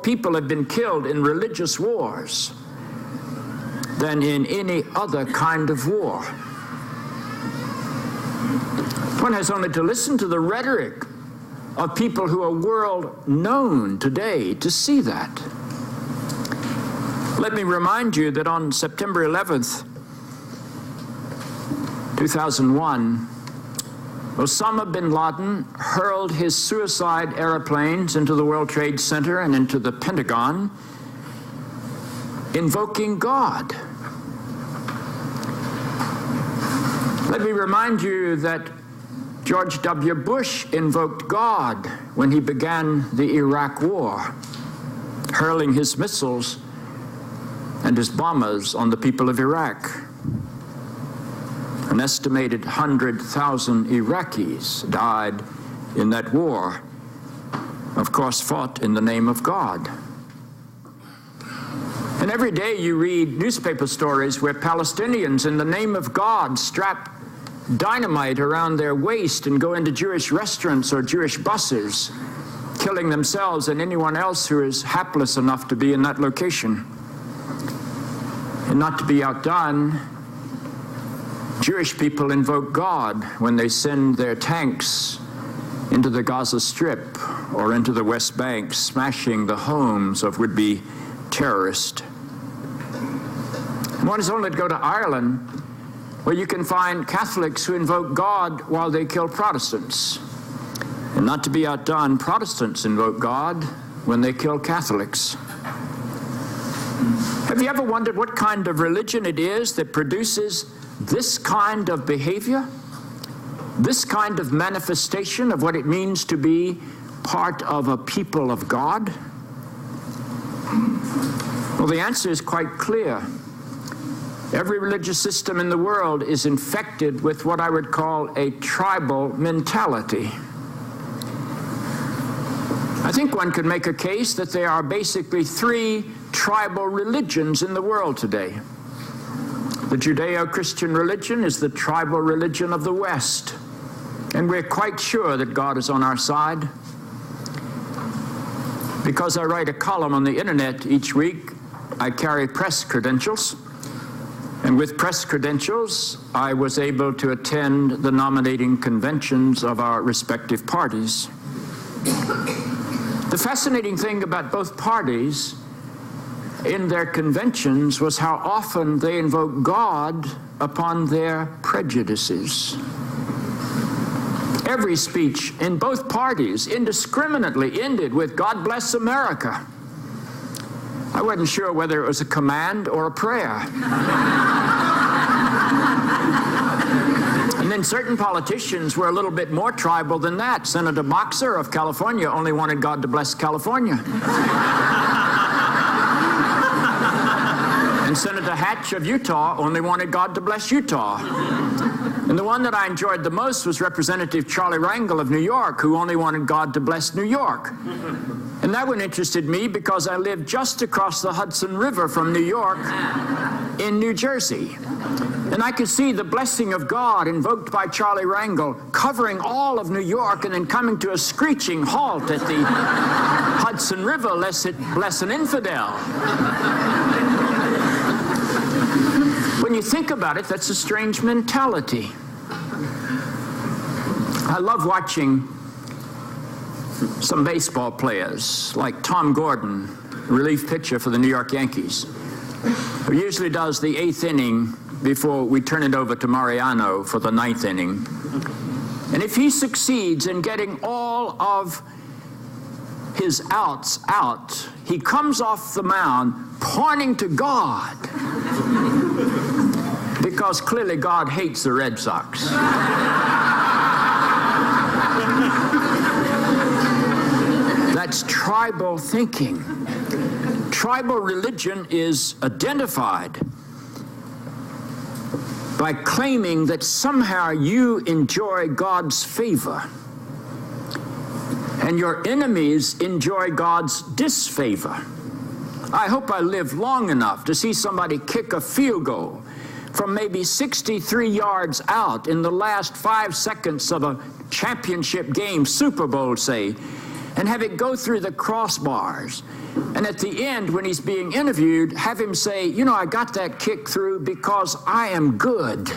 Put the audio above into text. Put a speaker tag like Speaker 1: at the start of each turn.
Speaker 1: people have been killed in religious wars than in any other kind of war. One has only to listen to the rhetoric of people who are world known today to see that. Let me remind you that on September 11th, 2001, Osama bin Laden hurled his suicide airplanes into the World Trade Center and into the Pentagon, invoking God. Let me remind you that George W. Bush invoked God when he began the Iraq War, hurling his missiles and his bombers on the people of Iraq. An estimated 100,000 Iraqis died in that war, of course fought in the name of God. And every day you read newspaper stories where Palestinians, in the name of God, strap dynamite around their waist and go into Jewish restaurants or Jewish buses, killing themselves and anyone else who is hapless enough to be in that location. And not to be outdone, Jewish people invoke God when they send their tanks into the Gaza Strip or into the West Bank, smashing the homes of would-be terrorists. One is only to go to Ireland, where you can find Catholics who invoke God while they kill Protestants. And not to be outdone, Protestants invoke God when they kill Catholics. Have you ever wondered what kind of religion it is that produces this kind of behavior? This kind of manifestation of what it means to be part of a people of God? Well, the answer is quite clear. Every religious system in the world is infected with what I would call a tribal mentality. I think one could make a case that there are basically three tribal religions in the world today. The Judeo-Christian religion is the tribal religion of the West, and we're quite sure that God is on our side. Because I write a column on the internet each week, I carry press credentials. And with press credentials, I was able to attend the nominating conventions of our respective parties. The fascinating thing about both parties in their conventions was how often they invoked God upon their prejudices. Every speech in both parties indiscriminately ended with "God bless America." I wasn't sure whether it was a command or a prayer. And then certain politicians were a little bit more tribal than that. Senator Boxer of California only wanted God to bless California. And Senator Hatch of Utah only wanted God to bless Utah. And the one that I enjoyed the most was Representative Charlie Rangel of New York, who only wanted God to bless New York. And that one interested me because I lived just across the Hudson River from New York in New Jersey. And I could see the blessing of God invoked by Charlie Rangel covering all of New York and then coming to a screeching halt at the Hudson River lest it bless an infidel. When you think about it, that's a strange mentality. I love watching some baseball players, like Tom Gordon, relief pitcher for the New York Yankees, who usually does the 8th inning before we turn it over to Mariano for the 9th inning. And if he succeeds in getting all of his outs out, he comes off the mound pointing to God, because clearly God hates the Red Sox. That's tribal thinking. Tribal religion is identified by claiming that somehow you enjoy God's favor and your enemies enjoy God's disfavor. I hope I live long enough to see somebody kick a field goal from maybe 63 yards out in the last 5 seconds of a championship game, Super Bowl, say, and have it go through the crossbars. And at the end, when he's being interviewed, have him say, you know, I got that kick through because I am good.